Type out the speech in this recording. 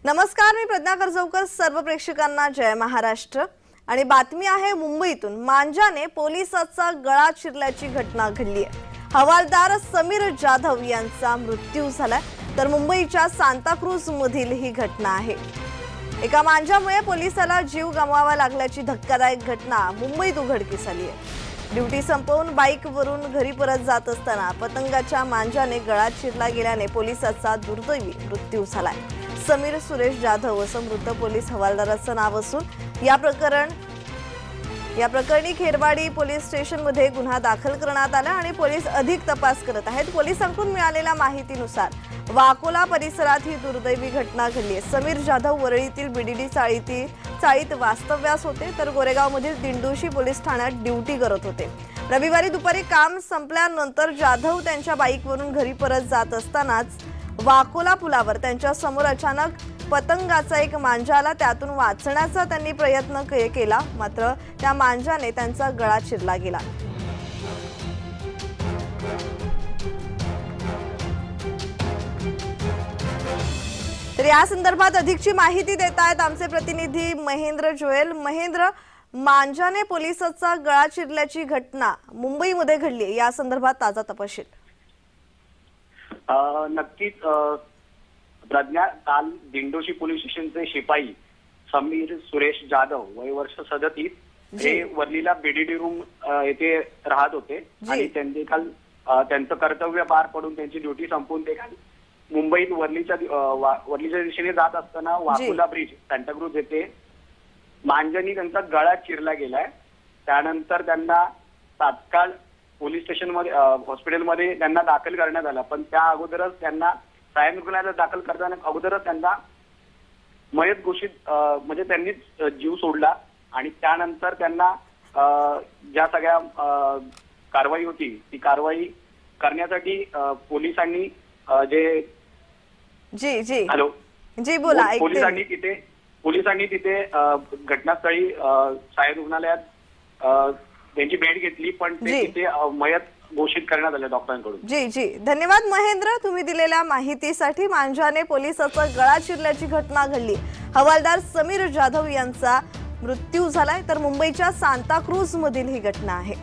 नमस्कार, मी प्रज्ञा करजवकर। सर्व प्रेक्षकांना जय महाराष्ट्र। आणि बातमी आहे मुंबईतून। मांजाने पोलिसाचा गळा चिरल्याची घटना घडली आहे। हवालदार समीर जाधव यांचा मृत्यू झालाय, तर मुंबईच्या सांताक्रूज मधील ही घटना आहे। एका मांजामुळे पोलिसाला जीव गमवावा लागल्याची धक्कादायक घटना मुंबईत उघडकीस आली आहे। ड्युटी संपवून बाईकवरून घरी परत जात असताना पतंगाच्या मांजाने गळा चिरला गेल्याने पोलिसाचा दुर्दैवी मृत्यू झालाय। समीर सुरेश जाधव असं मृत पोलीस हवालदाराचं नाव असून या प्रकरणी खेरवाडी पोलीस स्टेशनमध्ये गुन्हा दाखल करण्यात आला आणि पोलीस अधिक तपास करत आहेत। पोलिसांकडून मिळालेल्या माहितीनुसार वाकोला परिसरात ही दुर्दैवी घटना घडली आहे। समीर जाधव वरळीतील बीडीडी चाळीत वास्तव्यास होते, तर गोरेगावमधील दिंडोशी पोलीस ठाण्यात ड्युटी करत होते। रविवारी दुपारी काम संपल्यानंतर जाधव त्यांच्या बाईकवरून घरी परत जात असतानाच वाकोला पुलावर त्यांच्या समोर अचानक पतंगाचा एक मांजा आला। त्यातून वाचण्याचा त्यांनी प्रयत्न केला, मात्र त्या मांजाने त्यांचा गळा चिरला गेला। तर या संदर्भात अधिकची माहिती देत आहेत आमचे प्रतिनिधी महेंद्र जोयल। महेंद्र, मांजाने पोलिसाचा गळा चिरल्याची घटना मुंबईमध्ये घडली, या संदर्भात ताजा तपशील। नक्कीच प्रज्ञा, काल दिंडोशी पोलीस स्टेशनचे शिपाई समीर सुरेश जाधव वय वर्ष 37 हे वरलीला बीडीडी रूम येथे राहत होते आणि त्यांनी काल त्यांचं कर्तव्य पार पडून त्यांची ड्युटी संपवून ते काल मुंबईत वरलीच्या दिशेने जात असताना वाकोला ब्रिज सांताक्रूज येथे मांजानी त्यांचा गळा चिरला गेलाय। त्यानंतर त्यांना तात्काळ पोलीस स्टेशनमध्ये हॉस्पिटलमध्ये त्यांना दाखल करण्यात आलं, पण त्या अगोदरच त्यांना सायन रुग्णालयात दाखल करताना अगोदरच त्यांना मयत घोषित म्हणजे त्यांनीच जीव सोडला। आणि त्यानंतर त्यांना ज्या सगळ्या कारवाई होती ती कारवाई करण्यासाठी पोलिसांनी हॅलो जी बोला, पोलिसांनी तिथे घटनास्थळी सायन रुग्णालयात त्यांची भेट घेतली, पण ते तिथे मयत घोषित करण्यात आले डॉक्टरांकडून। जी धन्यवाद महेंद्र, तुम्ही दिलेल्या माहितीसाठी। मांजाने पोलिसाचा गळा चिरल्याची घटना घडली। हवालदार समीर जाधव यांचा मृत्यू झालाय, तर मुंबईच्या सांताक्रूज मधील ही घटना आहे।